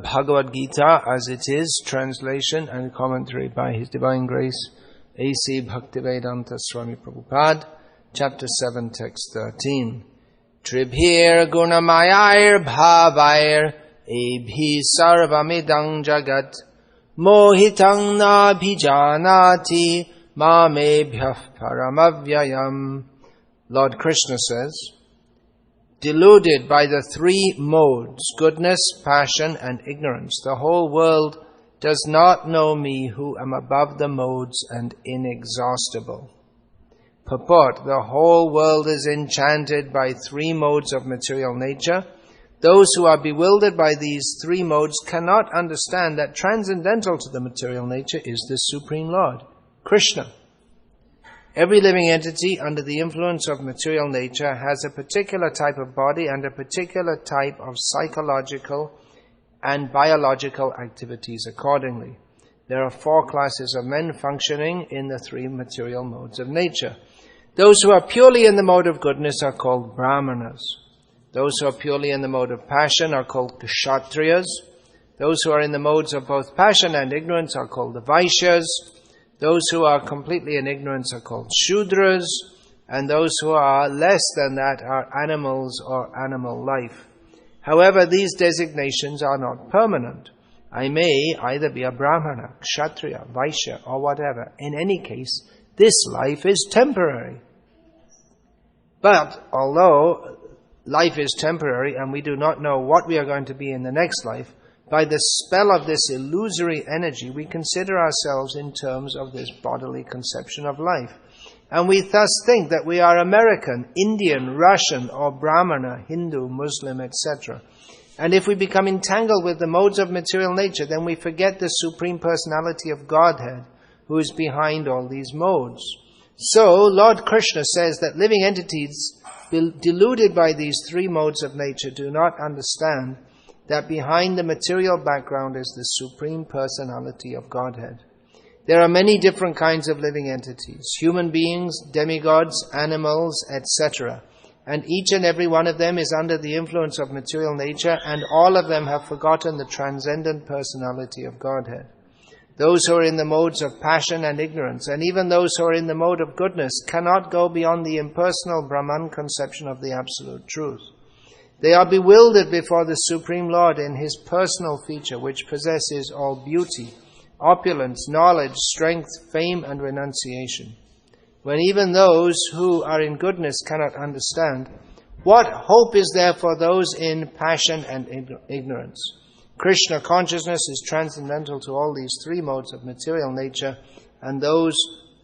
Bhagavad Gita as it is, translation and commentary by His Divine Grace, A.C. Bhaktivedanta Swami Prabhupada, Chapter 7, Text 13. Tribhir gunamayir bhavair ebhi sarvamidang jagat mohitang na bhijanati mamebhyah paramavyayam. Lord Krishna says, deluded by the three modes, goodness, passion, and ignorance, the whole world does not know me who am above the modes and inexhaustible. Purport, the whole world is enchanted by three modes of material nature. Those who are bewildered by these three modes cannot understand that transcendental to the material nature is the Supreme Lord, Krishna. Every living entity under the influence of material nature has a particular type of body and a particular type of psychological and biological activities accordingly. There are four classes of men functioning in the three material modes of nature. Those who are purely in the mode of goodness are called Brahmanas. Those who are purely in the mode of passion are called Kshatriyas. Those who are in the modes of both passion and ignorance are called the Vaishyas. Those who are completely in ignorance are called Shudras. And those who are less than that are animals or animal life. However, these designations are not permanent. I may either be a Brahmana, Kshatriya, Vaishya, or whatever. In any case, this life is temporary. But although life is temporary and we do not know what we are going to be in the next life, by the spell of this illusory energy, we consider ourselves in terms of this bodily conception of life. And we thus think that we are American, Indian, Russian, or Brahmana, Hindu, Muslim, etc. And if we become entangled with the modes of material nature, then we forget the Supreme Personality of Godhead, who is behind all these modes. So, Lord Krishna says that living entities deluded by these three modes of nature do not understand that behind the material background is the Supreme Personality of Godhead. There are many different kinds of living entities, human beings, demigods, animals, etc. And each and every one of them is under the influence of material nature, and all of them have forgotten the transcendent personality of Godhead. Those who are in the modes of passion and ignorance, and even those who are in the mode of goodness, cannot go beyond the impersonal Brahman conception of the Absolute Truth. They are bewildered before the Supreme Lord in His personal feature, which possesses all beauty, opulence, knowledge, strength, fame, and renunciation. When even those who are in goodness cannot understand, what hope is there for those in passion and ignorance? Krishna consciousness is transcendental to all these three modes of material nature, and those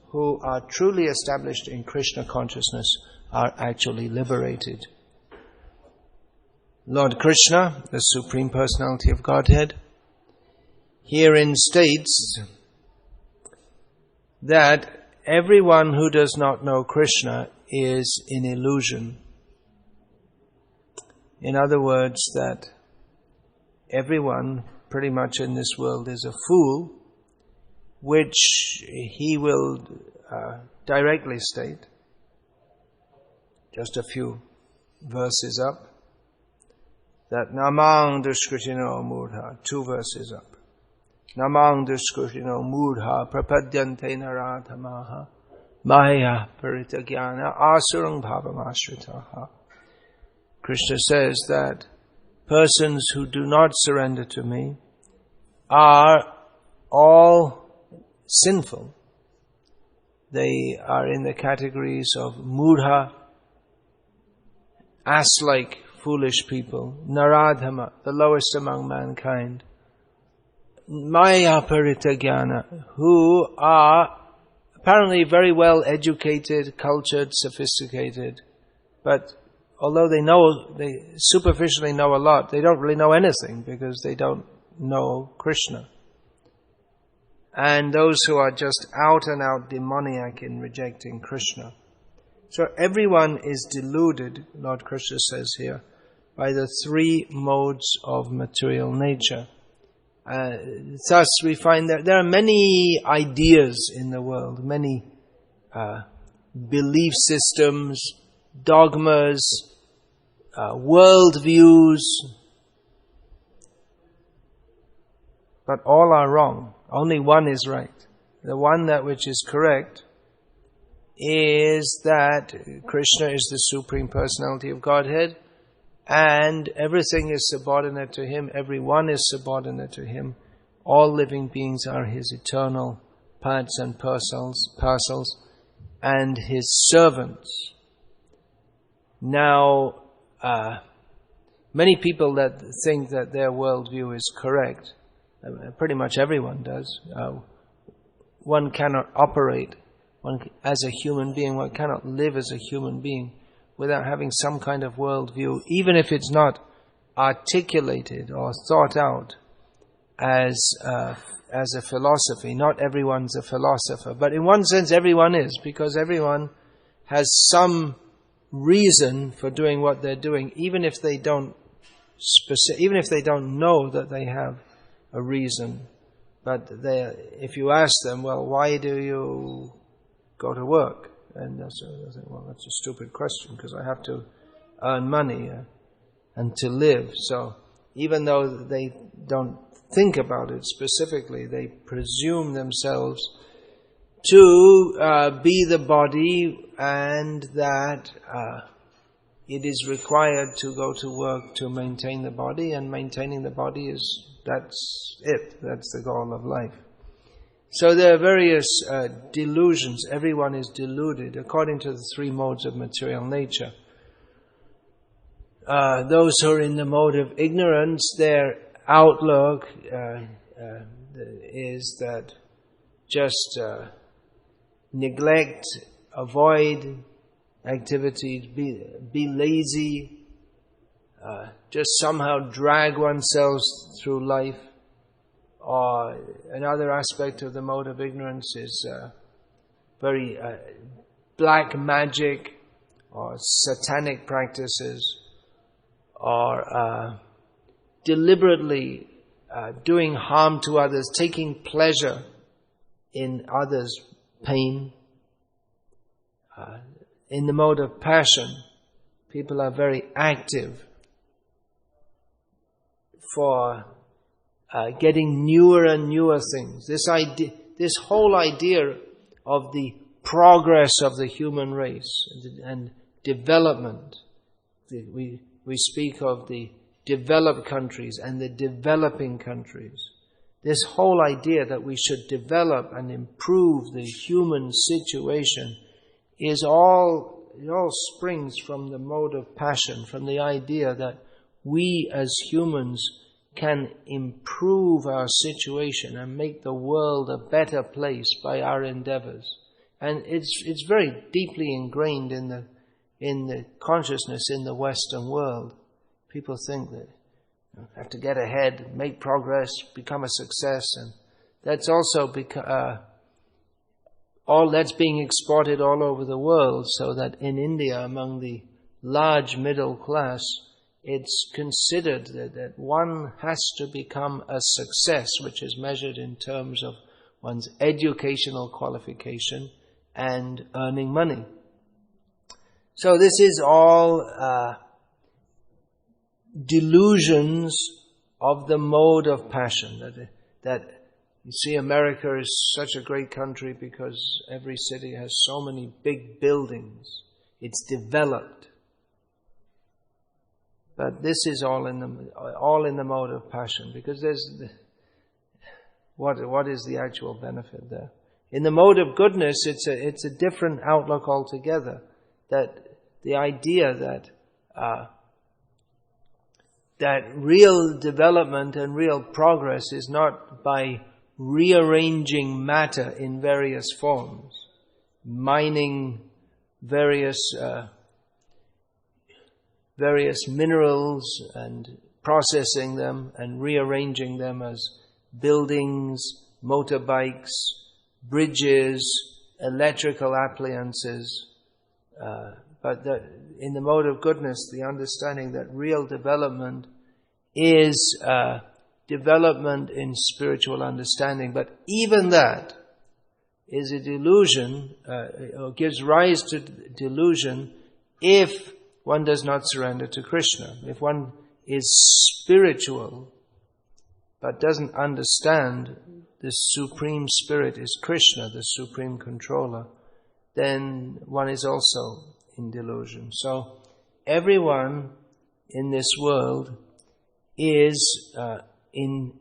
who are truly established in Krishna consciousness are actually liberated. Lord Krishna, the Supreme Personality of Godhead, herein states that everyone who does not know Krishna is in illusion. In other words, that everyone pretty much in this world is a fool, which he will directly state just a few verses up, that namang duskritino mudha, 2 verses up. Namang duskritino mudha prapadyante naratamaha maya paritagyana asurang bhavamashritaha. Krishna says that persons who do not surrender to me are all sinful. They are in the categories of mudha, ass-like, foolish people, naradhama, the lowest among mankind, maya paritagyana, who are apparently very well educated, cultured, sophisticated, but although they superficially know a lot, they don't really know anything because they don't know Krishna. And those who are just out and out demoniac in rejecting Krishna. So everyone is deluded, Lord Krishna says here, by the three modes of material nature. Thus we find that there are many ideas in the world, many belief systems, dogmas, world views, but all are wrong. Only one is right. The one that which is correct is that Krishna is the Supreme Personality of Godhead, and everything is subordinate to Him, everyone is subordinate to Him. All living beings are His eternal parts and parcels, and His servants. Now, many people that think that their worldview is correct, pretty much everyone does. One cannot operate as a human being, one cannot live as a human being without having some kind of worldview, even if it's not articulated or thought out as a philosophy. Not everyone's a philosopher, but in one sense everyone is, because everyone has some reason for doing what they're doing, even if they don't know that they have a reason. But if you ask them, well, why do you go to work? And they'll say, well, that's a stupid question, because I have to earn money and to live. So even though they don't think about it specifically, they presume themselves to be the body, and that it is required to go to work to maintain the body, and maintaining the body that's the goal of life. So there are various delusions. Everyone is deluded according to the three modes of material nature. Those who are in the mode of ignorance, their outlook is that just neglect, avoid activities, be lazy, just somehow drag oneself through life. Or another aspect of the mode of ignorance is very black magic or satanic practices, or deliberately doing harm to others, taking pleasure in others' pain. In the mode of passion, people are very active for getting newer and newer things. This whole idea of the progress of the human race and development. We speak of the developed countries and the developing countries. This whole idea that we should develop and improve the human situation it all springs from the mode of passion, from the idea that we as humans can improve our situation and make the world a better place by our endeavors. And it's very deeply ingrained in the consciousness in the Western world. People think that you have to get ahead, make progress, become a success, and that's also all that's being exported all over the world, so that in India, among the large middle class, it's considered that one has to become a success, which is measured in terms of one's educational qualification and earning money. So this is all delusions of the mode of passion. That you see, America is such a great country because every city has so many big buildings. It's developed. But this is all in the mode of passion, because what is the actual benefit there? In the mode of goodness, it's a different outlook altogether. That the idea that real development and real progress is not by rearranging matter in various forms, mining various minerals and processing them and rearranging them as buildings, motorbikes, bridges, electrical appliances. But in the mode of goodness, the understanding that real development is development in spiritual understanding. But even that is a delusion, or gives rise to delusion if one does not surrender to Krishna. If one is spiritual, but doesn't understand the Supreme Spirit is Krishna, the Supreme Controller, then one is also in delusion. So everyone in this world is in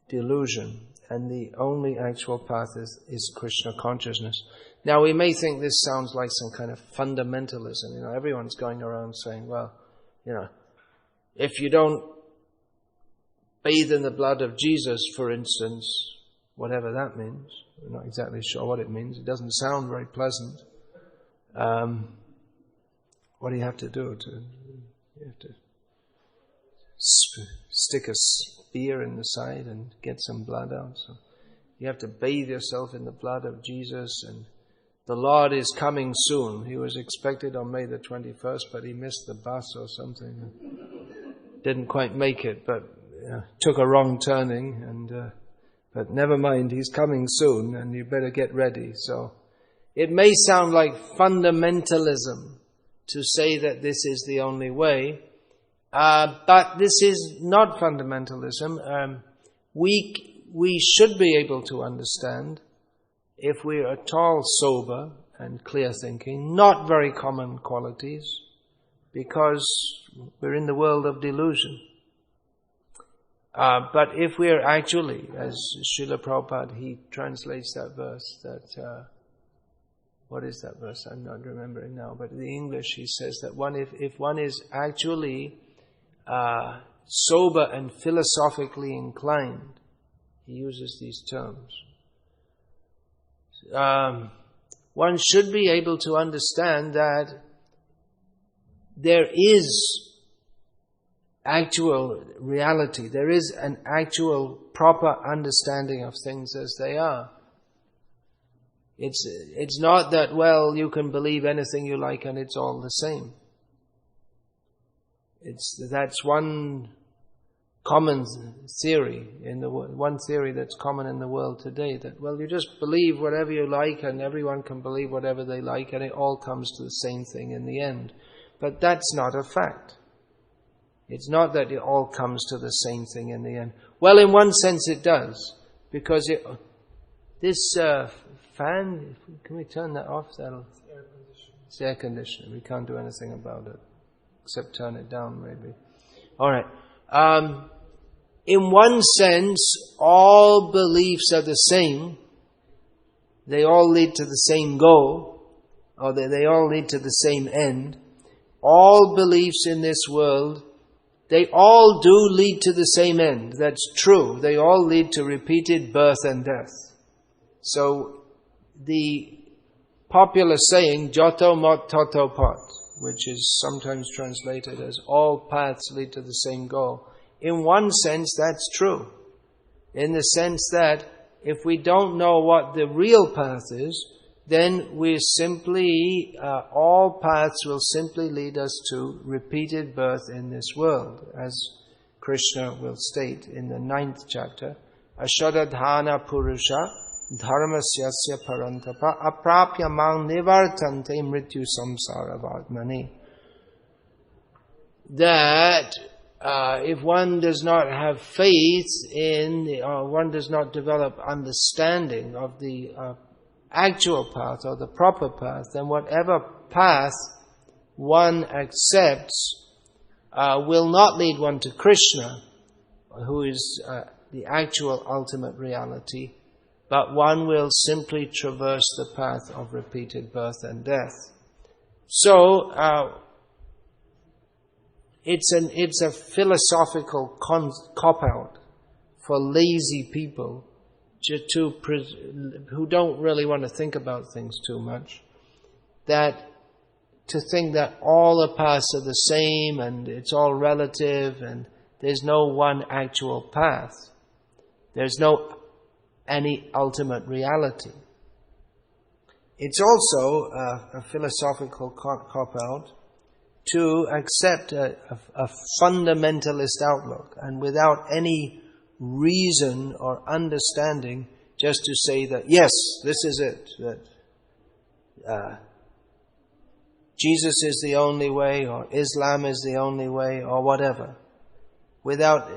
delusion, and the only actual path is Krishna consciousness. Now we may think this sounds like some kind of fundamentalism. Everyone's going around saying, well, if you don't bathe in the blood of Jesus, for instance, whatever that means, we're not exactly sure what it means. It doesn't sound very pleasant. What do you have to do? You have to stick a spear in the side and get some blood out. So you have to bathe yourself in the blood of Jesus, and the Lord is coming soon. He was expected on May the 21st, but he missed the bus or something. Didn't quite make it, but took a wrong turning. But never mind, he's coming soon, and you better get ready. So it may sound like fundamentalism to say that this is the only way, but this is not fundamentalism. We should be able to understand, if we are at all sober and clear thinking, not very common qualities, because we're in the world of delusion. But if we are actually, as Srila Prabhupada, he translates that verse, what is that verse? I'm not remembering now, but in the English he says that if one is actually sober and philosophically inclined, he uses these terms, one should be able to understand that there is actual reality. There is an actual proper understanding of things as they are. It's not that, well, you can believe anything you like and it's all the same. That's one common theory one theory that's common in the world today, that, well, you just believe whatever you like and everyone can believe whatever they like and it all comes to the same thing in the end. But that's not a fact. It's not that it all comes to the same thing in the end. Well, in one sense it does, because this fan, can we turn that off? It's air conditioner. We can't do anything about it, except turn it down maybe. Alright. In one sense, all beliefs are the same. They all lead to the same goal, or they all lead to the same end. All beliefs in this world, they all do lead to the same end. That's true. They all lead to repeated birth and death. So the popular saying, Joto mot toto pot, which is sometimes translated as all paths lead to the same goal. In one sense, that's true. In the sense that if we don't know what the real path is, then we simply, all paths will simply lead us to repeated birth in this world, as Krishna will state in the 9th chapter. Ashadadhana purusha dharmasyasya parantapa aprapya mang nivartante mrityu samsara vatmani. That if one does not have faith in, or one does not develop understanding of the actual path or the proper path, then whatever path one accepts will not lead one to Krishna, who is the actual ultimate reality, but one will simply traverse the path of repeated birth and death. So it's a philosophical cop-out for lazy people who don't really want to think about things too much, that to think that all the paths are the same and it's all relative and there's no one actual path. There's no any ultimate reality. It's also a philosophical cop-out to accept a fundamentalist outlook, and without any reason or understanding, just to say that, yes, this is it, that Jesus is the only way, or Islam is the only way, or whatever. without,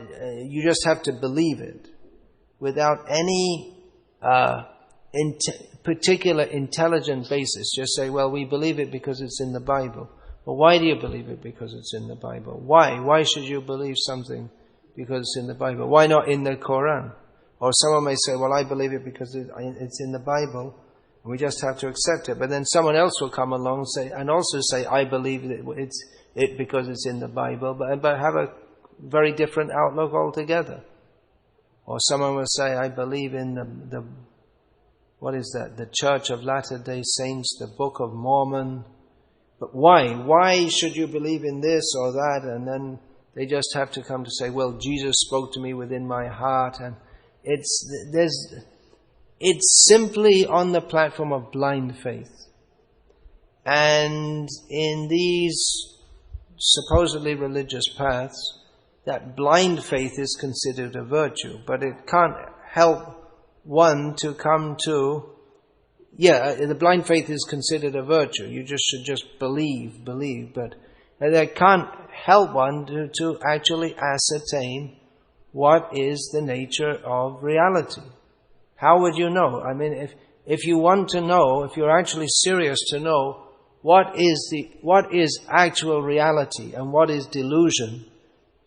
you just have to believe it, without any particular intelligent basis. Just say, well, we believe it because it's in the Bible. Well, why do you believe it because it's in the Bible? Why? Why should you believe something because it's in the Bible? Why not in the Quran? Or someone may say, well, I believe it because it's in the Bible, and we just have to accept it. But then someone else will come along and also say, I believe it's because it's in the Bible, but have a very different outlook altogether. Or someone will say, I believe in the what is that? The Church of Latter-day Saints, the Book of Mormon. But why? Why should you believe in this or that? And then they just have to come to say, well, Jesus spoke to me within my heart. And it's simply on the platform of blind faith. And in these supposedly religious paths, that blind faith is considered a virtue. But it can't help one to come to, the blind faith is considered a virtue. You should just believe, but that can't help one to actually ascertain what is the nature of reality. How would you know? I mean, if you want to know, if you're actually serious to know what is actual reality and what is delusion,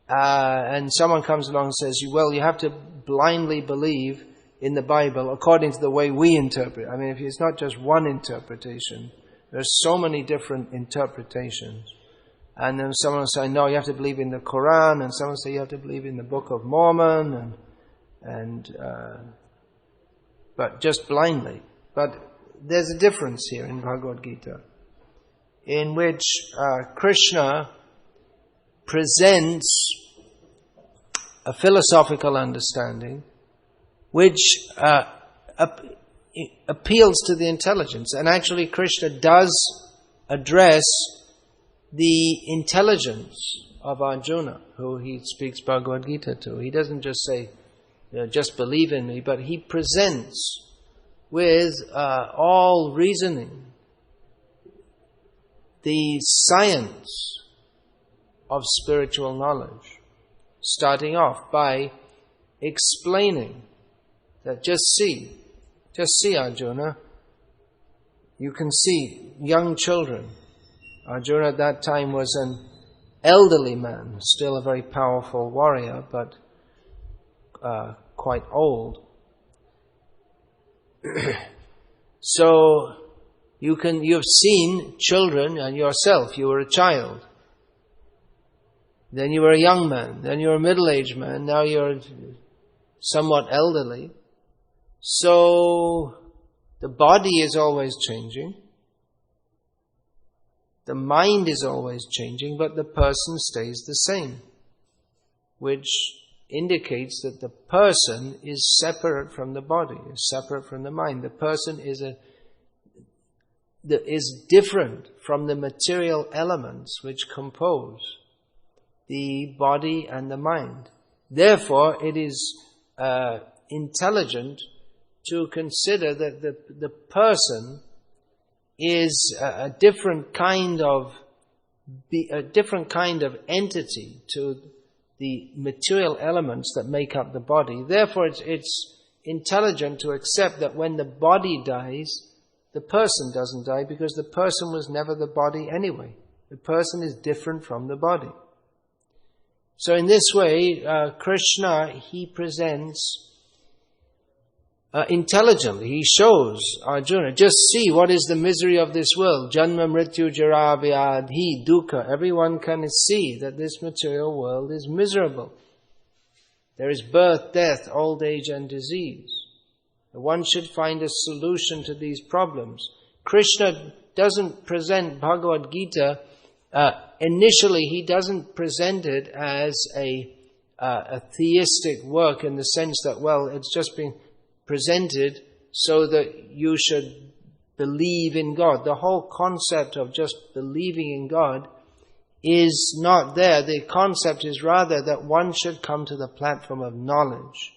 and someone comes along and says, well, you have to blindly believe in the Bible according to the way we interpret. I mean, if it's not just one interpretation, there's so many different interpretations. And then someone will say, no, you have to believe in the Quran, and someone will say you have to believe in the Book of Mormon, but just blindly. But there's a difference here in Bhagavad Gita, in which Krishna presents a philosophical understanding which appeals to the intelligence. And actually Krishna does address the intelligence of Arjuna, who he speaks Bhagavad Gita to. He doesn't just say, just believe in me, but he presents with all reasoning the science of spiritual knowledge, starting off by explaining that just see Arjuna, you can see young children. Arjuna at that time was an elderly man, still a very powerful warrior, but quite old. So you've seen children, and yourself, you were a child. Then you were a young man, then you were a middle-aged man, now you're somewhat elderly. So the body is always changing. The mind is always changing, but the person stays the same, which indicates that the person is separate from the body, is separate from the mind. The person is different from the material elements which compose the body and the mind. Therefore, it is intelligent to consider that the person is a different kind of entity to the material elements that make up the body. Therefore, it's intelligent to accept that when the body dies, the person doesn't die, because the person was never the body anyway. The person is different from the body. So in this way, Krishna, he presents intelligently, he shows Arjuna, just see what is the misery of this world. Janma mrityu jara vyadhi dukkha. Everyone can see that this material world is miserable. There is birth, death, old age and disease. One should find a solution to these problems. Krishna doesn't present Bhagavad Gita, initially he doesn't present it as a theistic work, in the sense that, well, it's just been presented so that you should believe in God. The whole concept of just believing in God is not there. The concept is rather that one should come to the platform of knowledge,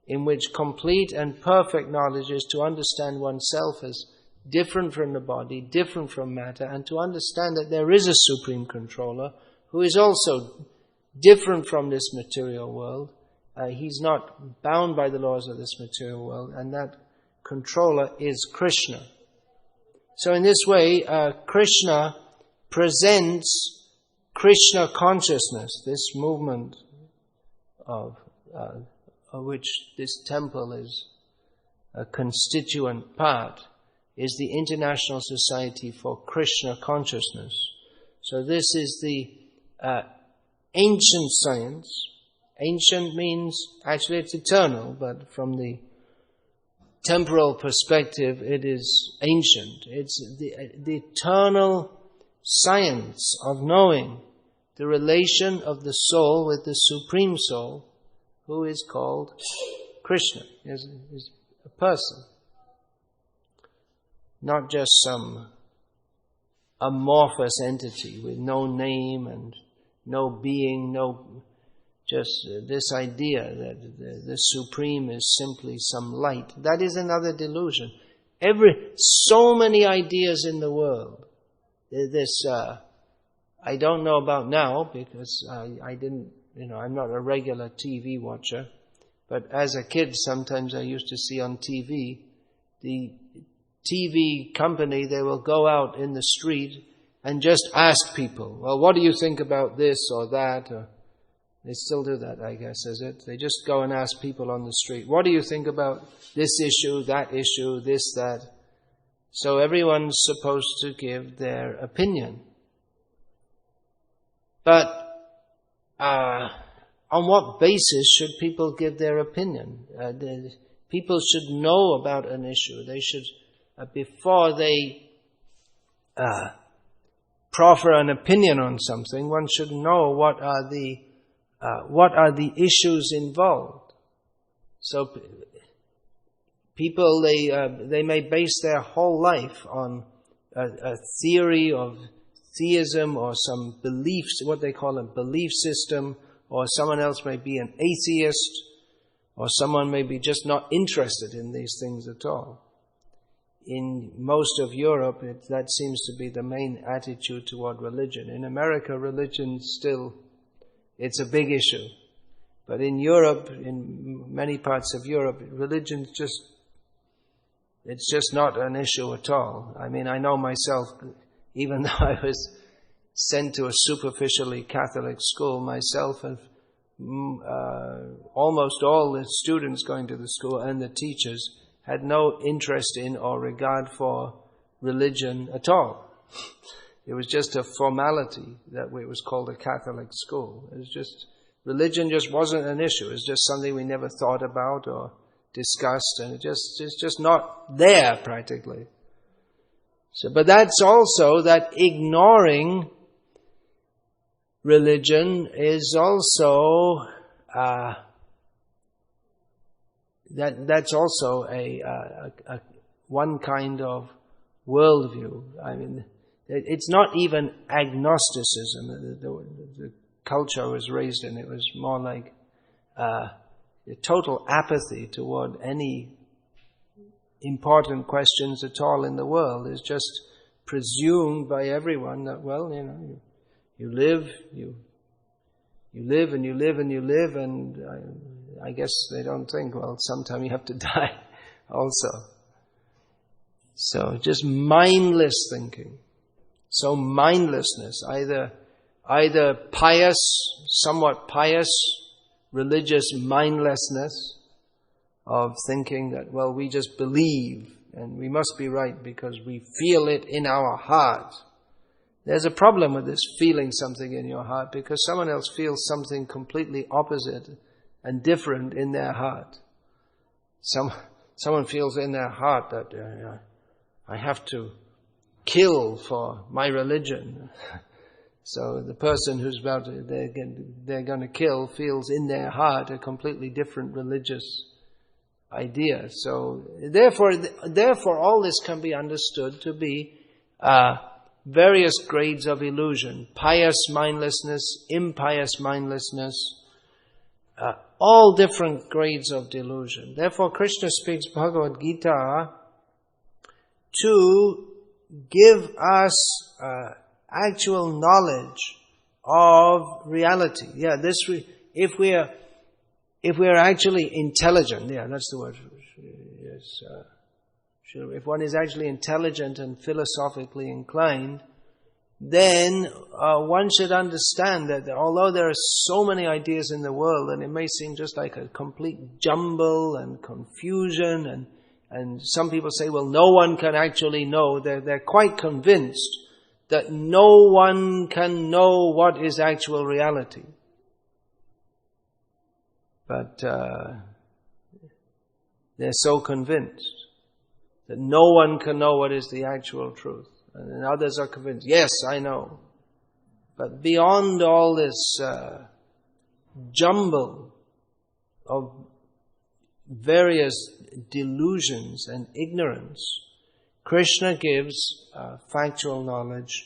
in which complete and perfect knowledge is to understand oneself as different from the body, different from matter, and to understand that there is a supreme controller who is also different from this material world. He's not bound by the laws of this material world, and that controller is Krishna. So in this way, Krishna presents Krishna consciousness, this movement of which this temple is a constituent part, is the International Society for Krishna Consciousness. So this is the ancient science. Ancient means, actually it's eternal, but from the temporal perspective it is ancient. It's the eternal science of knowing the relation of the soul with the Supreme Soul, who is called Krishna, is a person. Not just some amorphous entity with no name and no being, just this idea that the Supreme is simply some light. That is another delusion. So many ideas in the world. This, I don't know about now because I didn't, I'm not a regular TV watcher. But as a kid, sometimes I used to see on TV, the TV company, they will go out in the street and just ask people, well, what do you think about this or that? Or, they still do that, I guess, is it? They just go and ask people on the street, what do you think about this issue, this, that? So everyone's supposed to give their opinion. But on what basis should people give their opinion? People should know about an issue. They should, before they proffer an opinion on something, one should know what are the issues involved. So people, they may base their whole life on a theory of theism or some beliefs, what they call a belief system, or someone else may be an atheist, or someone may be just not interested in these things at all. In most of Europe, that seems to be the main attitude toward religion. In America, religion still, it's a big issue. But in Europe, in many parts of Europe, religion's it's just not an issue at all. I mean, I know myself, even though I was sent to a superficially Catholic school myself, and almost all the students going to the school and the teachers had no interest in or regard for religion at all. It was just a formality that it was called a Catholic school. It was just, religion just wasn't an issue. It was just something we never thought about or discussed, and it's just not there practically. So, but that's also that ignoring religion is also that's also a one kind of worldview. I mean, it's not even agnosticism. The culture I was raised in, it was more like a total apathy toward any important questions at all in the world. Is just presumed by everyone that, well, you live, and I guess they don't think, well, sometime you have to die also. So just mindless thinking. So mindlessness, either pious, somewhat pious, religious mindlessness of thinking that, well, we just believe and we must be right because we feel it in our heart. There's a problem with this feeling something in your heart because someone else feels something completely opposite and different in their heart. Someone feels in their heart that I have to kill for my religion. So the person who's about to, they're going to kill feels in their heart a completely different religious idea. So therefore all this can be understood to be various grades of illusion. Pious mindlessness, impious mindlessness, all different grades of delusion. Therefore Krishna speaks Bhagavad Gita to give us actual knowledge of reality. Yeah, if we are actually intelligent, yeah, that's the word. Yes, if one is actually intelligent and philosophically inclined, then one should understand that although there are so many ideas in the world, and it may seem just like a complete jumble and confusion, and some people say, well, no one can actually know. They're quite convinced that no one can know what is actual reality. But they're so convinced that no one can know what is the actual truth. And others are convinced, yes, I know. But beyond all this jumble of various delusions and ignorance, Krishna gives factual knowledge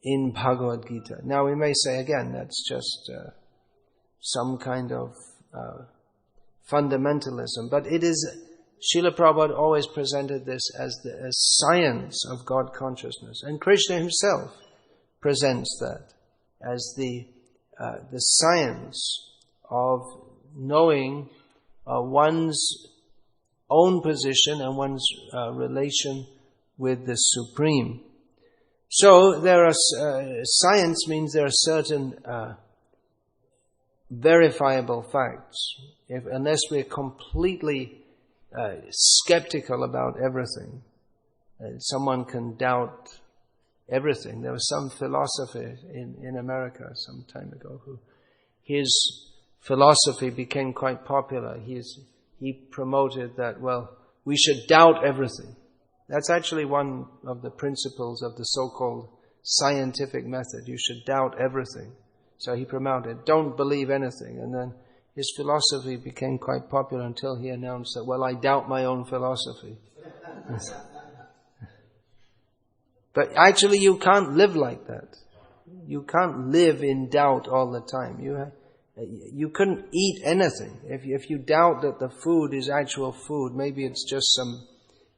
in Bhagavad Gita. Now we may say again, that's just some kind of fundamentalism, but it is, Srila Prabhupada always presented this as the science of God consciousness. And Krishna himself presents that as the science of knowing one's own position and one's relation with the Supreme. So there are science means there are certain verifiable facts. Unless we're completely skeptical about everything, someone can doubt everything. There was some philosopher in America some time ago who his philosophy became quite popular. He promoted that, well, we should doubt everything. That's actually one of the principles of the so-called scientific method. You should doubt everything. So he promoted, don't believe anything. And then his philosophy became quite popular until he announced that, well, I doubt my own philosophy. But actually you can't live like that. You can't live in doubt all the time. You couldn't eat anything. If you doubt that the food is actual food, maybe it's just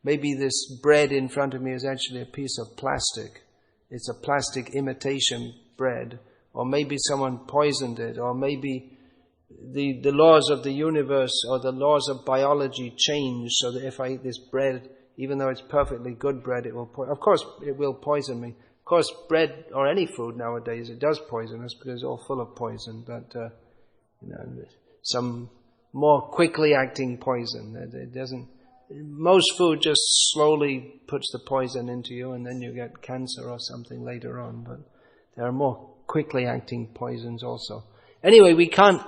maybe this bread in front of me is actually a piece of plastic. It's a plastic imitation bread. Or maybe someone poisoned it. Or maybe the laws of the universe or the laws of biology change so that if I eat this bread, even though it's perfectly good bread, it will of course it will poison me. Of course, bread or any food nowadays, it does poison us because it's all full of poison. But some more quickly acting poison. It doesn't. Most food just slowly puts the poison into you, and then you get cancer or something later on. But there are more quickly acting poisons also. Anyway, we can't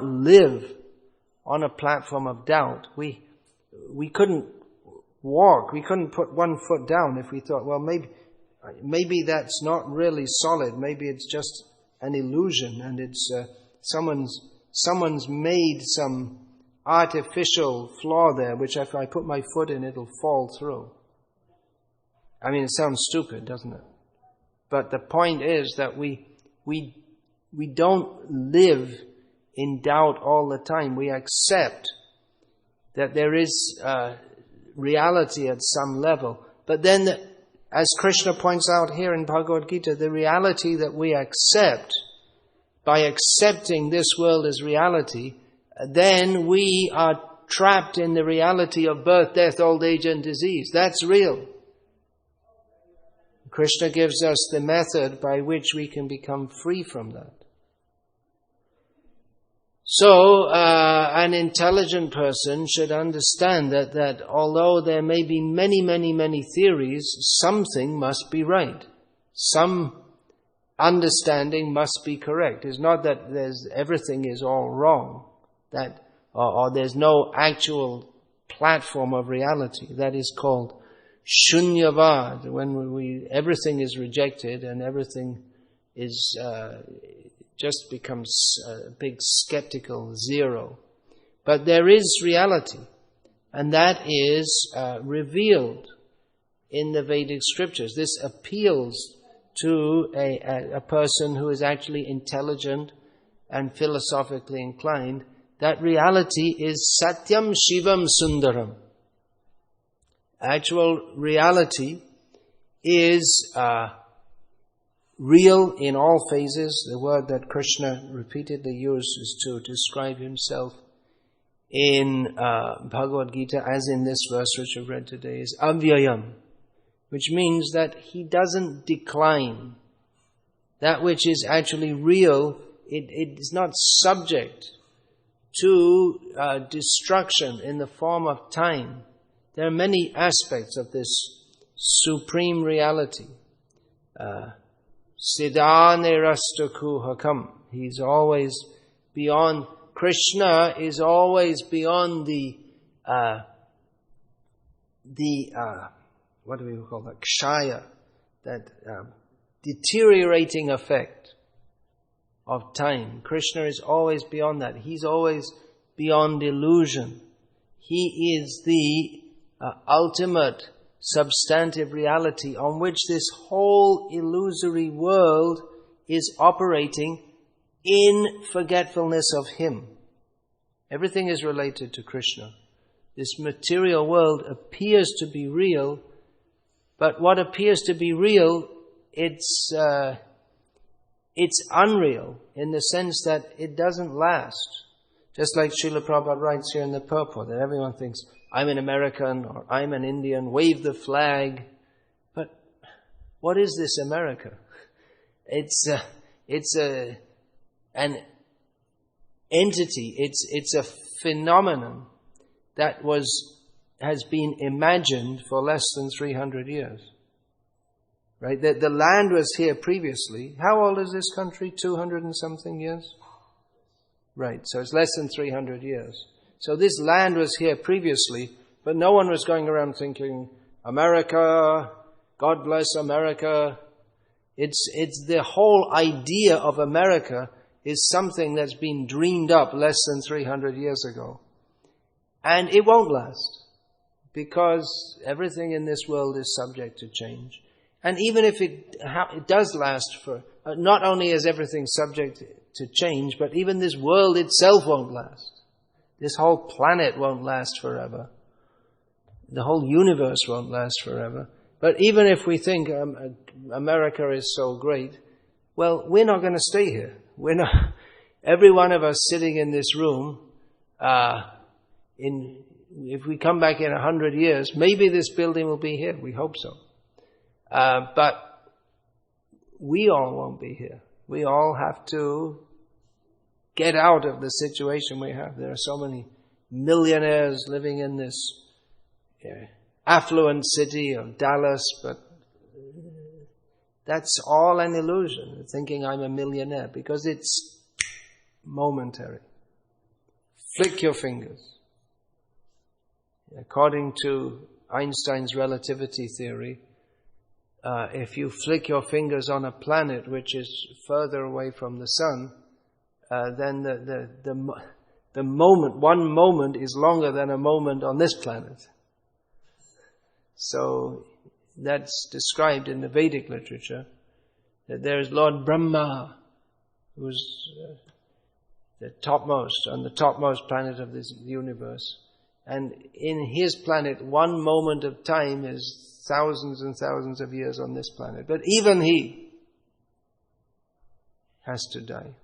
live on a platform of doubt. We couldn't walk. We couldn't put one foot down if we thought, well, maybe that's not really solid. Maybe it's just an illusion, and it's someone's made some artificial flaw there, which if I put my foot in, it'll fall through. I mean, it sounds stupid, doesn't it? But the point is that we don't live in doubt all the time. We accept that there is reality at some level. But then, as Krishna points out here in Bhagavad Gita, the reality that we accept, by accepting this world as reality, then we are trapped in the reality of birth, death, old age and disease. That's real. Krishna gives us the method by which we can become free from that. So, an intelligent person should understand that although there may be many, many, many theories, something must be right. Some understanding must be correct. It's not that everything is all wrong, or there's no actual platform of reality. That is called shunyavad, when everything is rejected and everything is just becomes a big skeptical zero. But there is reality, and that is revealed in the Vedic scriptures. This appeals to a person who is actually intelligent and philosophically inclined. That reality is Satyam Shivam Sundaram. Actual reality is real in all phases. The word that Krishna repeatedly uses to describe himself in Bhagavad Gita, as in this verse which I've read today, is avyayam, which means that he doesn't decline. That which is actually real, it is not subject to destruction in the form of time. There are many aspects of this supreme reality. Siddhanerastakuhakam. He's always beyond. Krishna is always beyond the what do we call that? Kshaya, that deteriorating effect of time. Krishna is always beyond that. He's always beyond illusion. He is the ultimate substantive reality on which this whole illusory world is operating in forgetfulness of Him. Everything is related to Krishna. This material world appears to be real, but what appears to be real, it's unreal in the sense that it doesn't last. Just like Srila Prabhupada writes here in the purport, that everyone thinks, I'm an American or I'm an Indian, wave the flag. But what is this America? It's an entity. It's a phenomenon that has been imagined for less than 300 years. Right? The land was here previously. How old is this country? 200 and something years? Right, so it's less than 300 years. So this land was here previously, but no one was going around thinking, America, God bless America. It's the whole idea of America is something that's been dreamed up less than 300 years ago. And it won't last, because everything in this world is subject to change. And even if it does last for, not only is everything subject to change, but even this world itself won't last. This whole planet won't last forever. The whole universe won't last forever. But even if we think America is so great, well, we're not going to stay here. We're not. Every one of us sitting in this room, if we come back in 100 years, maybe this building will be here. We hope so. But we all won't be here. We all have to get out of the situation we have. There are so many millionaires living in this affluent city of Dallas, but that's all an illusion, thinking I'm a millionaire, because it's momentary. Flick your fingers. According to Einstein's relativity theory, if you flick your fingers on a planet which is further away from the sun, then the moment, one moment is longer than a moment on this planet. So that's described in the Vedic literature, that there is Lord Brahma, who's the topmost, on the topmost planet of this universe. And in his planet, one moment of time is thousands and thousands of years on this planet. But even he has to die.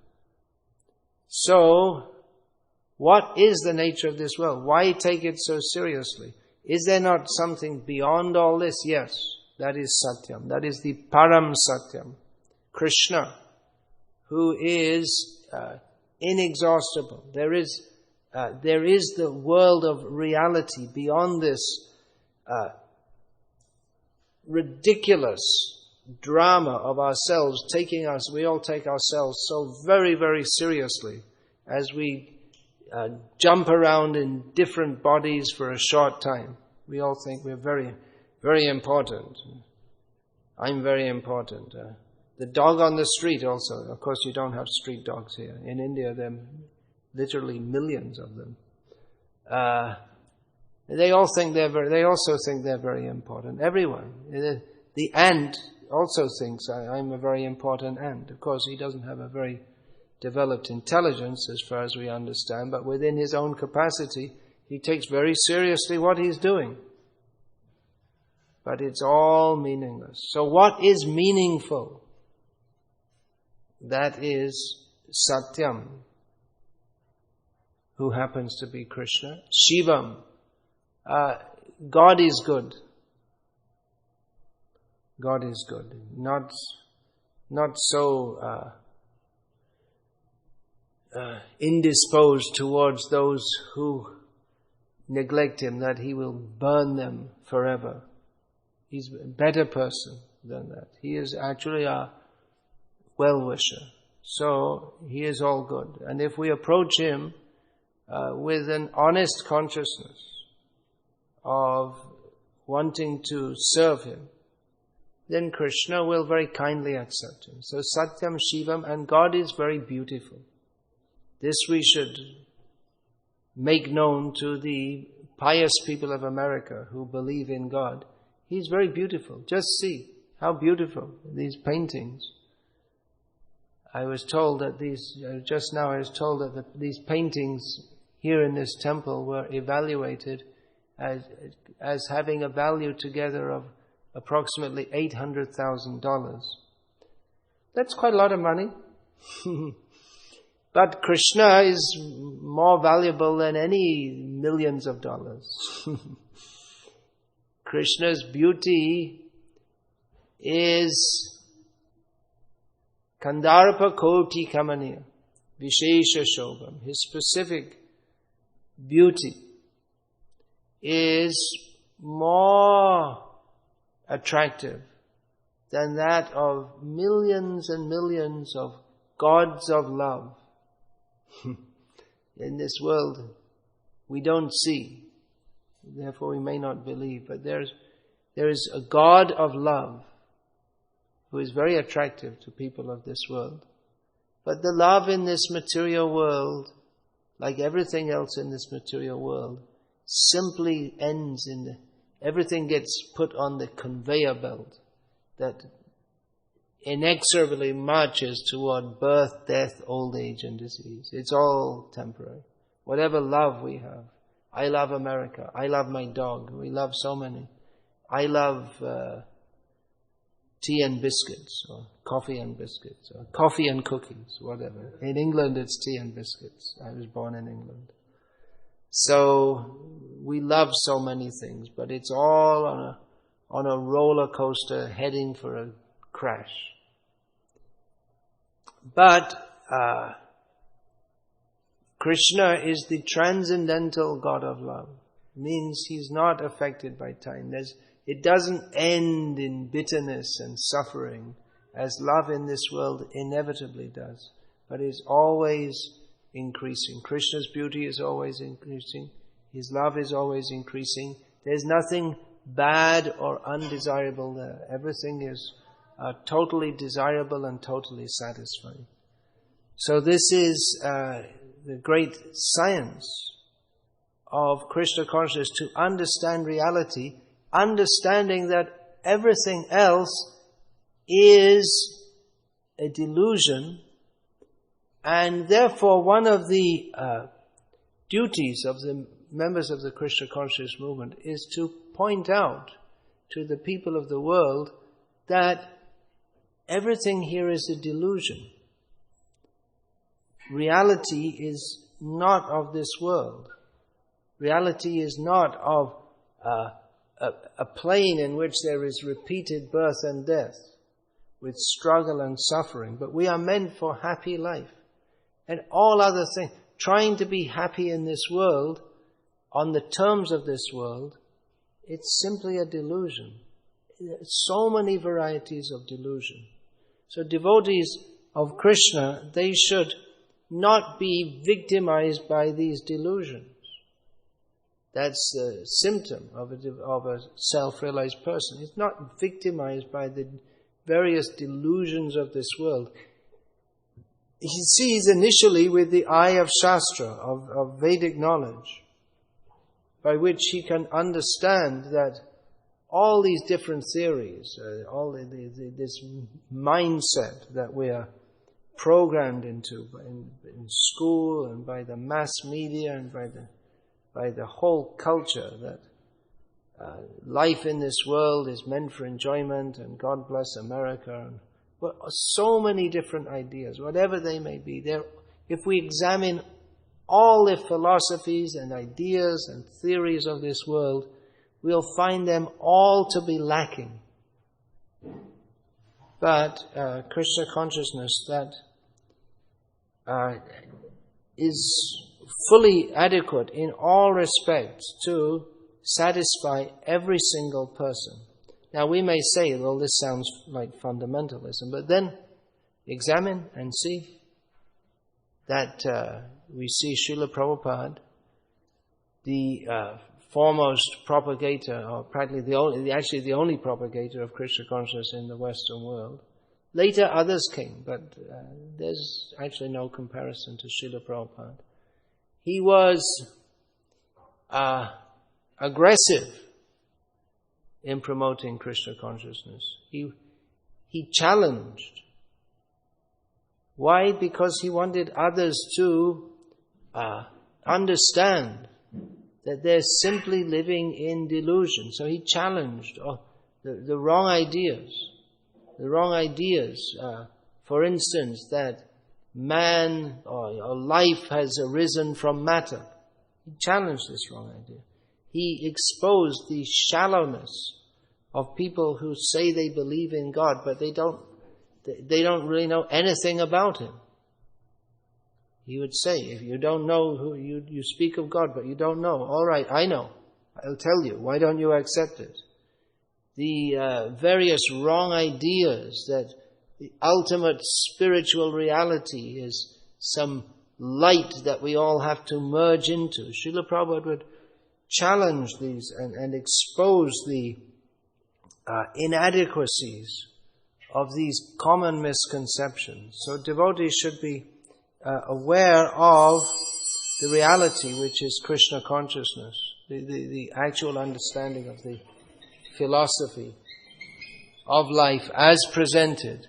So, what is the nature of this world? Why take it so seriously? Is there not something beyond all this? Yes, that is Satyam. That is the Param Satyam. Krishna, who is inexhaustible. There is the world of reality beyond this ridiculous drama of ourselves we all take ourselves so very, very seriously as we jump around in different bodies for a short time. We all think we're very, very important. I'm very important. The dog on the street also. Of course, you don't have street dogs here. In India, there are literally millions of them. They also think they're very important. Everyone. The ant also thinks I'm a very important ant. Of course, he doesn't have a very developed intelligence as far as we understand, but within his own capacity, he takes very seriously what he's doing. But it's all meaningless. So what is meaningful? that is Satyam, who happens to be Krishna. Shivam, God is good. God is good. Not so indisposed towards those who neglect Him that He will burn them forever. He's a better person than that. He is actually a well-wisher. So He is all good. And if we approach Him with an honest consciousness of wanting to serve Him, then Krishna will very kindly accept Him. So Satyam, Shivam, and God is very beautiful. This we should make known to the pious people of America who believe in God. He's very beautiful. Just see how beautiful these paintings. I was told that these paintings here in this temple were evaluated as having a value together of approximately $800,000. That's quite a lot of money. But Krishna is more valuable than any millions of dollars. Krishna's beauty is Kandarpa Koti Kamaniya, Vishesha Shobham. His specific beauty is more attractive than that of millions and millions of gods of love. In this world, we don't see, therefore we may not believe, but there is a God of love who is very attractive to people of this world. But the love in this material world, like everything else in this material world, simply ends everything gets put on the conveyor belt that inexorably marches toward birth, death, old age, and disease. It's all temporary. Whatever love we have. I love America. I love my dog. We love so many. I love tea and biscuits, or coffee and biscuits, or coffee and cookies, whatever. In England, it's tea and biscuits. I was born in England. So we love so many things, but it's all on a roller coaster heading for a crash. But Krishna is the transcendental God of love. Means He's not affected by time. It doesn't end in bitterness and suffering as love in this world inevitably does, but is always increasing. Krishna's beauty is always increasing. His love is always increasing. There's nothing bad or undesirable there. Everything is totally desirable and totally satisfying. So this is the great science of Krishna consciousness, to understand reality, understanding that everything else is a delusion, and therefore one of the duties of the members of the Krishna consciousness movement is to point out to the people of the world that everything here is a delusion. Reality is not of this world. Reality is not of a plane in which there is repeated birth and death with struggle and suffering, but we are meant for happy life. And all other things, trying to be happy in this world, on the terms of this world, it's simply a delusion. So many varieties of delusion. So devotees of Krishna, they should not be victimized by these delusions. That's the symptom of a self-realized person. It's not victimized by the various delusions of this world. He sees initially with the eye of Shastra, of Vedic knowledge, by which he can understand that all these different theories, this mindset that we are programmed into in school and by the mass media and by the whole culture, that life in this world is meant for enjoyment and God bless America and Well, so many different ideas, whatever they may be. If we examine all the philosophies and ideas and theories of this world, we'll find them all to be lacking. But Krishna consciousness that is fully adequate in all respects to satisfy every single person. Now we may say, well, this sounds like fundamentalism, but then examine and see that we see Srila Prabhupada, the foremost propagator, or practically the only propagator of Krishna consciousness in the Western world. Later others came, but there's actually no comparison to Srila Prabhupada. He was aggressive in promoting Krishna consciousness. He challenged. Why? Because he wanted others to understand that they're simply living in delusion. So he challenged the wrong ideas. The wrong ideas. For instance, that man or life has arisen from matter. He challenged this wrong idea. He exposed the shallowness of people who say they believe in God, but they don't really know anything about Him. He would say, if you don't know who you speak of God, but you don't know. All right, I know. I'll tell you. Why don't you accept it? The various wrong ideas that the ultimate spiritual reality is some light that we all have to merge into. Srila Prabhupada would challenge these and expose the inadequacies of these common misconceptions. So devotees should be aware of the reality which is Krishna consciousness, the actual understanding of the philosophy of life as presented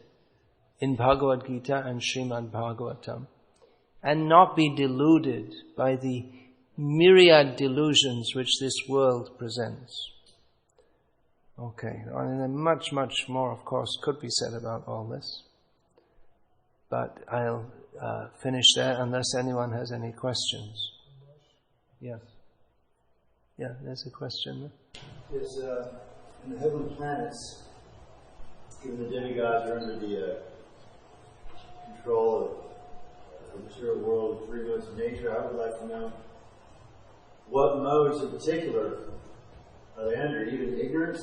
in Bhagavad Gita and Srimad Bhagavatam, and not be deluded by the myriad delusions which this world presents. Okay, and much, much more, of course, could be said about all this. But I'll finish there unless anyone has any questions. Yes. Yeah, there's a question. Is in the heavenly planets, given the demigods are under the control of the material world, three modes of nature, I would like to know what modes in particular are they under? Even ignorance?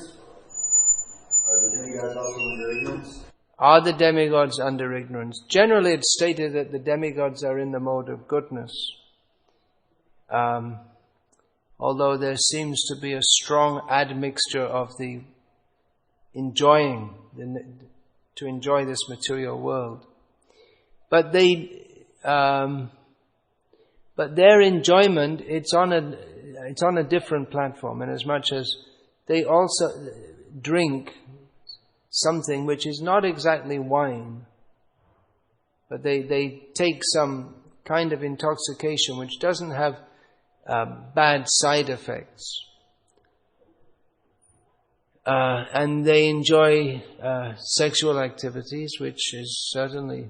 Are the demigods also under ignorance? Are the demigods under ignorance? Generally it's stated that the demigods are in the mode of goodness. Although there seems to be a strong admixture of the enjoying, to enjoy this material world. But but their enjoyment, it's on a different platform, in as much as they also drink something which is not exactly wine, but they take some kind of intoxication which doesn't have bad side effects. And they enjoy sexual activities, which is certainly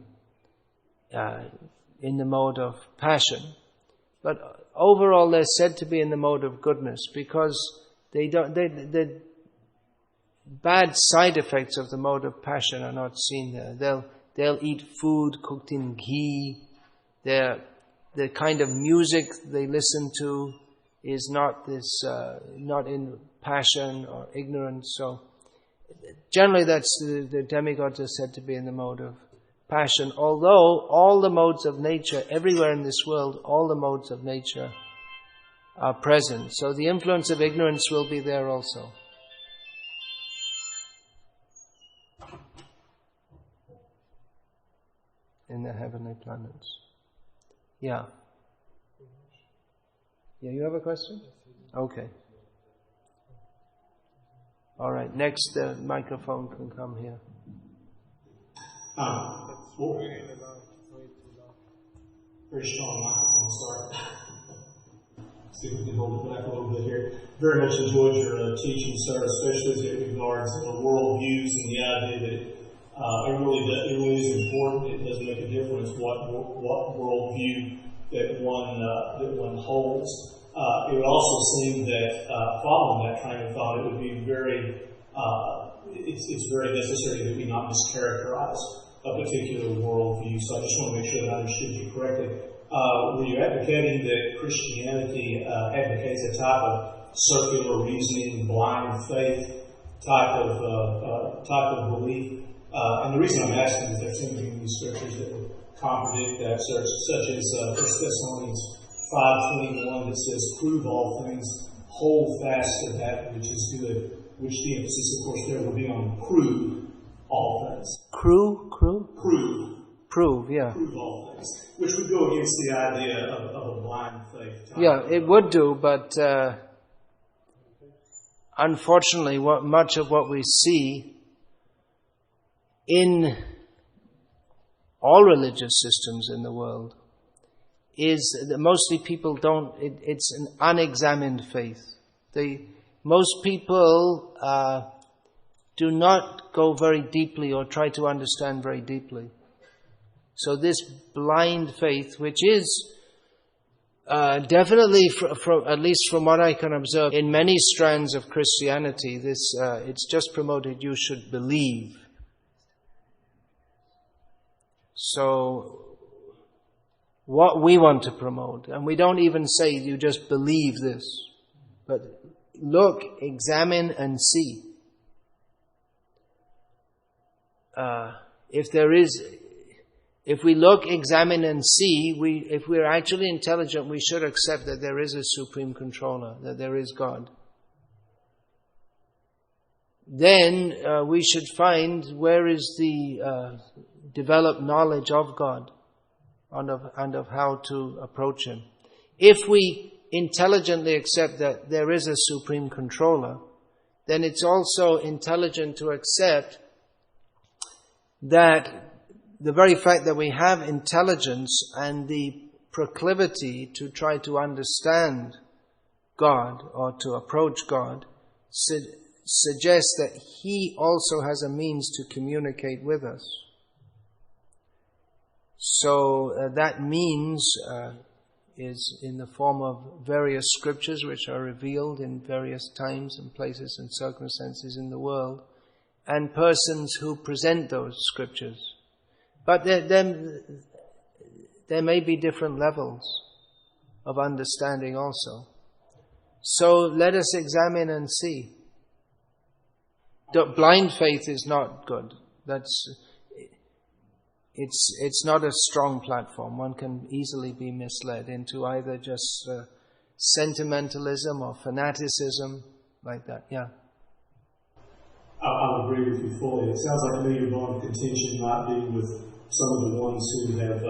in the mode of passion. But overall they're said to be in the mode of goodness because the bad side effects of the mode of passion are not seen there. They'll eat food cooked in ghee. The kind of music they listen to is not in passion or ignorance. So generally that's the demigods are said to be in the mode of passion. Although all the modes of nature, everywhere in this world, all the modes of nature are present. So the influence of ignorance will be there also. In the heavenly planets. Yeah. Yeah, you have a question? Okay. All right, next the microphone can come here. Very strong microphone start. See if we can hold it back a little bit here. Very much enjoyed your teaching, sir, especially as it regards the world views and the idea that It really is important. It does make a difference what worldview that one holds. It would also seem that following that train of thought, it would be it's very necessary that we not mischaracterize a particular worldview. So I just want to make sure that I understood you correctly. Were you advocating that Christianity advocates a type of circular reasoning, blind faith type of belief? And the reason I'm asking is there's something in these scriptures that would contradict that, such as 1 Thessalonians 5:21 that says, "Prove all things, hold fast to that which is good," which the emphasis, of course, there will be on prove all things. Prove, yeah. Prove all things, which would go against the idea of a blind faith type. Yeah, it would do, but unfortunately, much of what we see in all religious systems in the world is that mostly people don't, it's an unexamined faith. Most people do not go very deeply or try to understand very deeply. So this blind faith, which is definitely, at least from what I can observe, in many strands of Christianity, it's just promoted you should believe. So what we want to promote, and we don't even say you just believe this, but look, examine and see. If we look, examine and see, if we're actually intelligent, we should accept that there is a supreme controller, that there is God. Then we should find where is the developed knowledge of God and of how to approach Him. If we intelligently accept that there is a supreme controller, then it's also intelligent to accept that the very fact that we have intelligence and the proclivity to try to understand God or to approach God suggests that He also has a means to communicate with us. So that means is in the form of various scriptures which are revealed in various times and places and circumstances in the world, and persons who present those scriptures. But there may be different levels of understanding also. So let us examine and see. Blind faith is not good. It's not a strong platform. One can easily be misled into either just sentimentalism or fanaticism like that. Yeah. I would agree with you fully. It sounds like maybe your bone of contention might be with some of the ones who have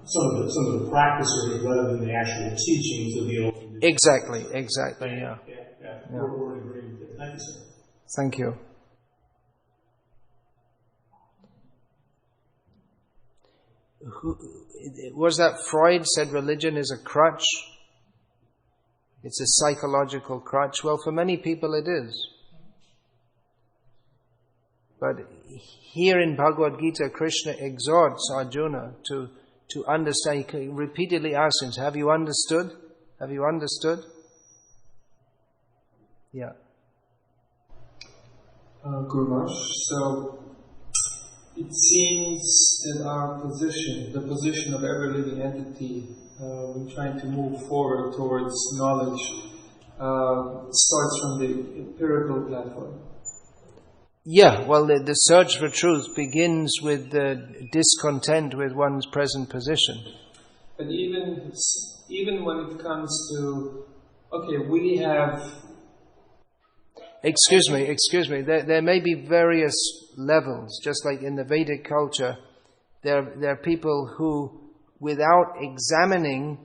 some of the practices rather than the actual teachings of the old. Exactly. Yeah. We're in agreement there. Thank you, sir. Thank you. Was that Freud said religion is a crutch? It's a psychological crutch. Well, for many people it is. But here in Bhagavad Gita, Krishna exhorts Arjuna to understand. He repeatedly asks him, have you understood? Have you understood? Yeah. Guru Maharaj, so it seems that our position, the position of every living entity, when trying to move forward towards knowledge, starts from the empirical platform. Yeah, well, the search for truth begins with the discontent with one's present position. But even when it comes to, okay, we have... Excuse me. There may be various levels, just like in the Vedic culture, there are people who, without examining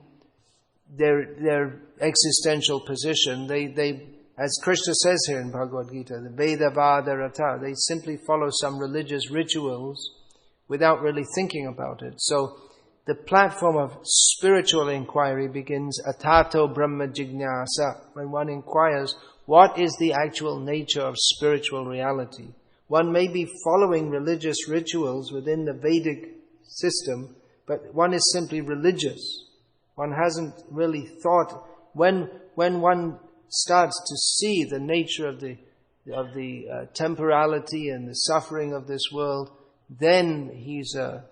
their existential position, they as Krishna says here in Bhagavad Gita, the Veda Vada Rata, they simply follow some religious rituals without really thinking about it. So the platform of spiritual inquiry begins atato brahma jignasa, when one inquires, what is the actual nature of spiritual reality? One may be following religious rituals within the Vedic system, but one is simply religious. One hasn't really thought. When one starts to see the nature of the temporality and the suffering of this world, then he's a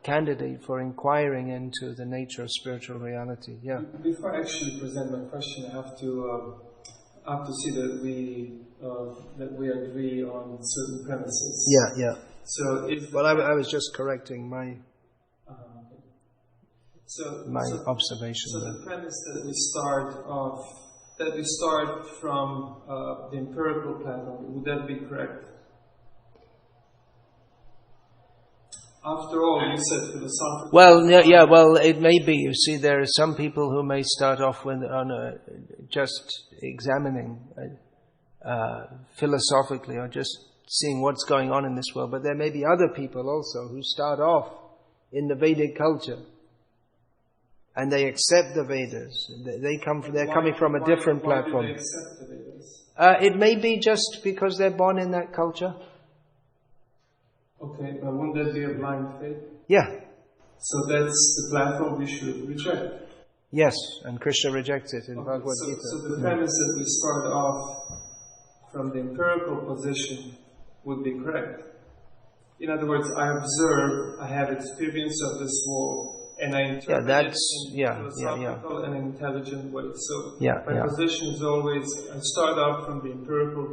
candidate for inquiring into the nature of spiritual reality. Yeah. Before I actually present my question, I have to see that we agree on certain premises. Yeah. So if I was just correcting my observation. So the premise that we start from the empirical platform, would that be correct? After all, you said philosophical. Well, yeah. Well, it may be. You see, there are some people who may start off just examining philosophically, or just seeing what's going on in this world. But there may be other people also who start off in the Vedic culture, and they accept the Vedas. They're coming from a different platform. Why do they accept the Vedas? It may be just because they're born in that culture. Okay, but wouldn't that be a blind faith? Yeah. So that's the platform we should reject. Yes, and Krishna rejects it in Bhagavad Gita. So the premise that we start off from the empirical position would be correct. In other words, I observe, I have experience of this world, and I interpret it in a philosophical and intelligent way. So my position is always, I start out from the empirical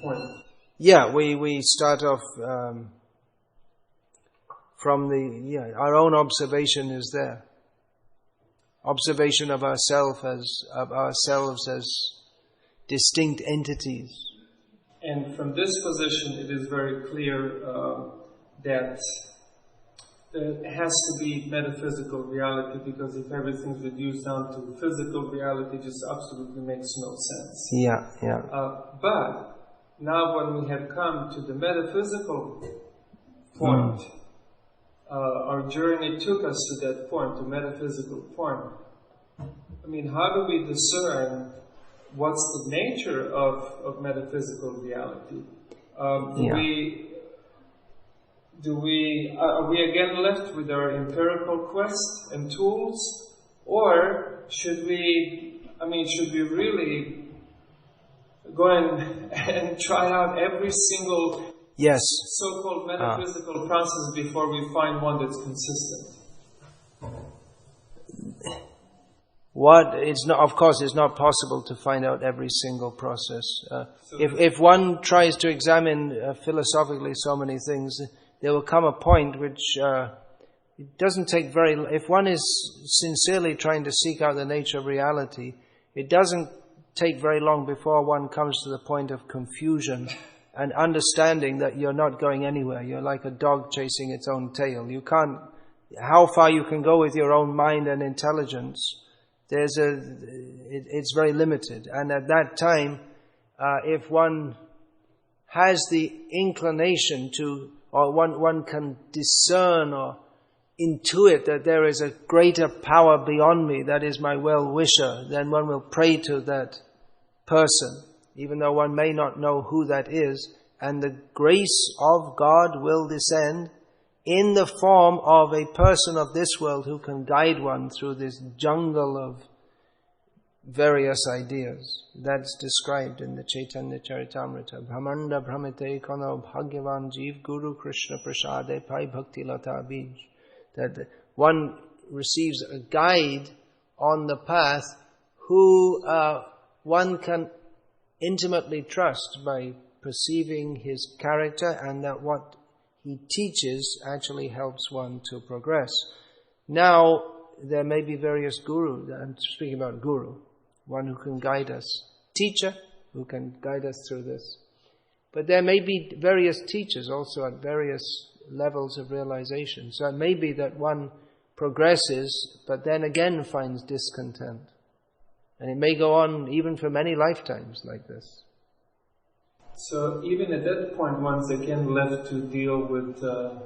point. Yeah, we start off from our own observation is there. Observation of ourselves as distinct entities. And from this position, it is very clear that there has to be metaphysical reality, because if everything's reduced down to physical reality, it just absolutely makes no sense. Yeah. But now when we have come to the metaphysical point, our journey took us to that point, to metaphysical point. I mean, how do we discern what's the nature of metaphysical reality? Are we again left with our empirical quest and tools, or should we really go and try out every single so-called metaphysical process before we find one that's consistent? Of course, it's not possible to find out every single process. If one tries to examine philosophically so many things, there will come a point which it doesn't take if one is sincerely trying to seek out the nature of reality, it doesn't take very long before one comes to the point of confusion and understanding that you're not going anywhere. You're like a dog chasing its own tail. How far you can go with your own mind and intelligence, it's very limited. And at that time, if one has the inclination to, or one can discern or intuit that there is a greater power beyond me, that is my well-wisher, then one will pray to that person, even though one may not know who that is, and the grace of God will descend in the form of a person of this world who can guide one through this jungle of various ideas. That's described in the Chaitanya Charitamrita. Brahmanda Brahmite Kono Bhagyavan Jeev Guru Krishna Prasade Pai Bhakti Lata Bij. That one receives a guide on the path who one can intimately trust by perceiving his character, and that what he teaches actually helps one to progress. Now, there may be various gurus. I'm speaking about guru, one who can guide us. Teacher, who can guide us through this. But there may be various teachers also at various levels of realization. So it may be that one progresses, but then again finds discontent. And it may go on even for many lifetimes like this. So even at that point, one's again left to deal with the...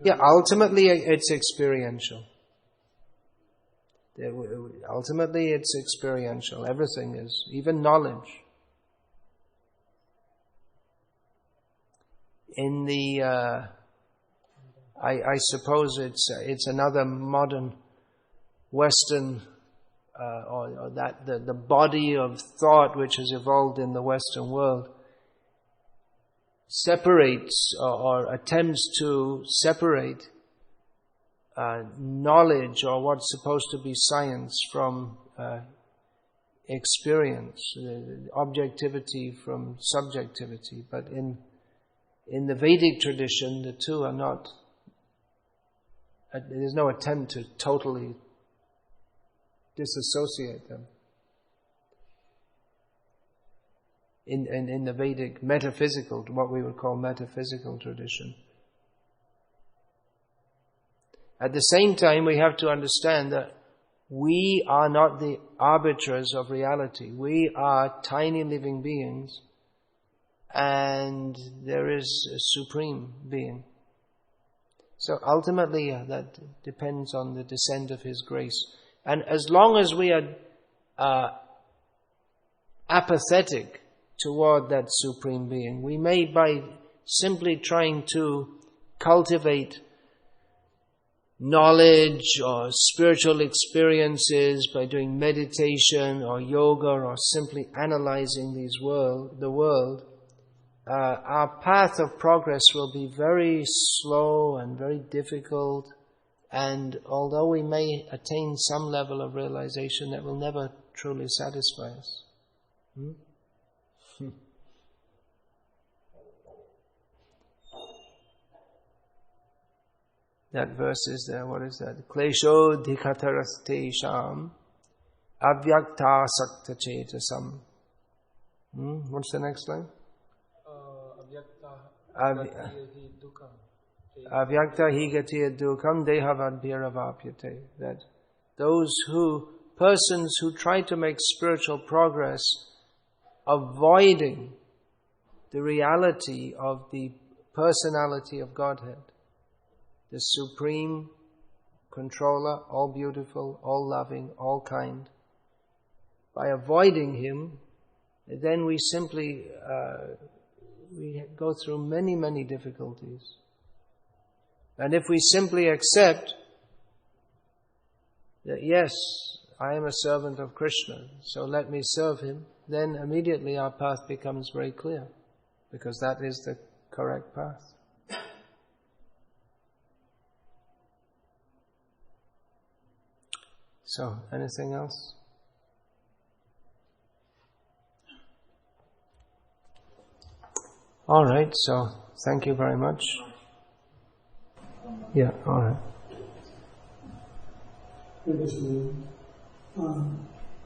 Yeah, ultimately it's experiential. Ultimately it's experiential. Everything is, even knowledge. in the, I suppose it's another modern Western, or that the body of thought which has evolved in the Western world separates or attempts to separate knowledge or what's supposed to be science from experience, objectivity from subjectivity. But in the Vedic tradition, the two are not, there's no attempt to totally disassociate them. In the Vedic metaphysical, what we would call metaphysical tradition. At the same time, we have to understand that we are not the arbiters of reality. We are tiny living beings, and there is a supreme being. So ultimately, that depends on the descent of His grace. And as long as we are apathetic toward that supreme being, we may, by simply trying to cultivate knowledge or spiritual experiences by doing meditation or yoga or simply analyzing the world, our path of progress will be very slow and very difficult. And although we may attain some level of realization, that will never truly satisfy us. That verse is there. What is that? Klesho dikhatarastesham avyakta sakta chetasam. What's the next line? Avyakta hi gatiya dukam dehavadbhiravapyate. That those persons who try to make spiritual progress avoiding the reality of the personality of Godhead, the supreme controller, all beautiful, all loving, all kind. By avoiding Him, then we simply we go through many, many difficulties. And if we simply accept that, yes, I am a servant of Krishna, so let me serve Him, then immediately our path becomes very clear, because that is the correct path. So, anything else? All right, so thank you very much. Yeah, all right. In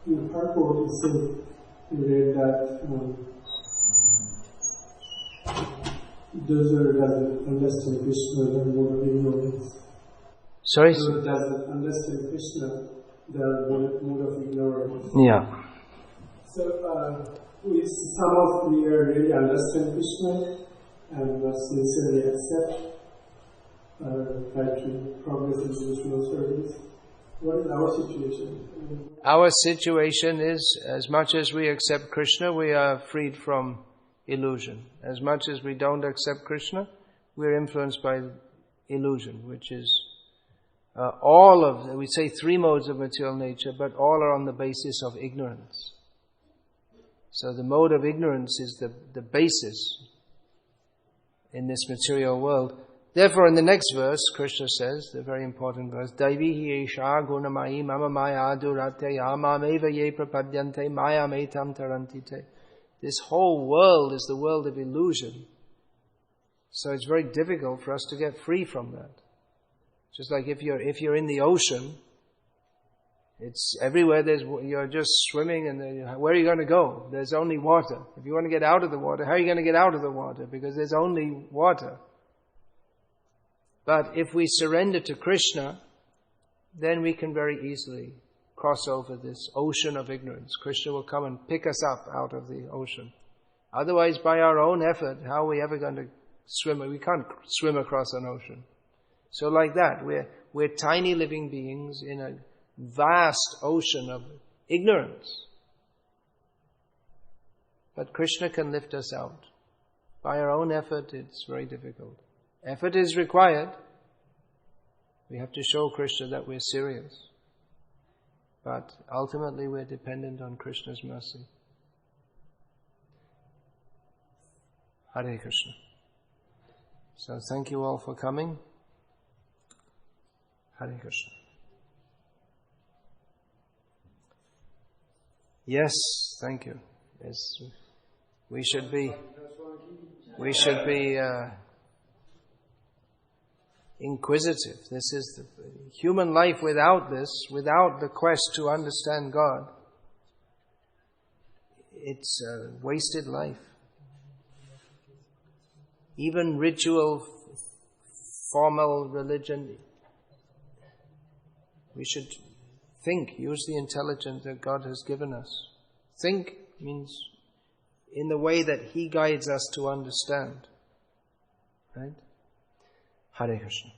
the purport, it said, we read that those who doesn't understand Krishna, they are more of ignorance. Sorry? Those who doesn't understand Krishna, they are more of ignorance. Yeah. So, some of we really understand Krishna and sincerely accept, try to progress in spiritual service. What is our situation? Our situation is, as much as we accept Krishna, we are freed from illusion. As much as we don't accept Krishna, we are influenced by illusion, which is we say three modes of material nature, but all are on the basis of ignorance. So the mode of ignorance is the basis in this material world. Therefore, in the next verse, Krishna says, the very important verse, Daivihi esha gunamayi mama maya durate yamameva ye prapadyante maya metam tarantite. This whole world is the world of illusion. So it's very difficult for us to get free from that. Just like if you're in the ocean, it's everywhere. You're just swimming, and where are you going to go? There's only water. If you want to get out of the water, how are you going to get out of the water? Because there's only water. But if we surrender to Krishna, then we can very easily cross over this ocean of ignorance. Krishna will come and pick us up out of the ocean. Otherwise, by our own effort, how are we ever going to swim? We can't swim across an ocean. So like that, we're tiny living beings in a vast ocean of ignorance. But Krishna can lift us out. By our own effort, it's very difficult. Effort is required. We have to show Krishna that we're serious. But ultimately we're dependent on Krishna's mercy. Hare Krishna. So thank you all for coming. Hare Krishna. Yes, thank you. Yes, we should be inquisitive. This is the human life without this, without the quest to understand God. It's a wasted life. Even ritual, formal religion, we should think, use the intelligence that God has given us. Think means in the way that He guides us to understand. Right? Hare Krishna.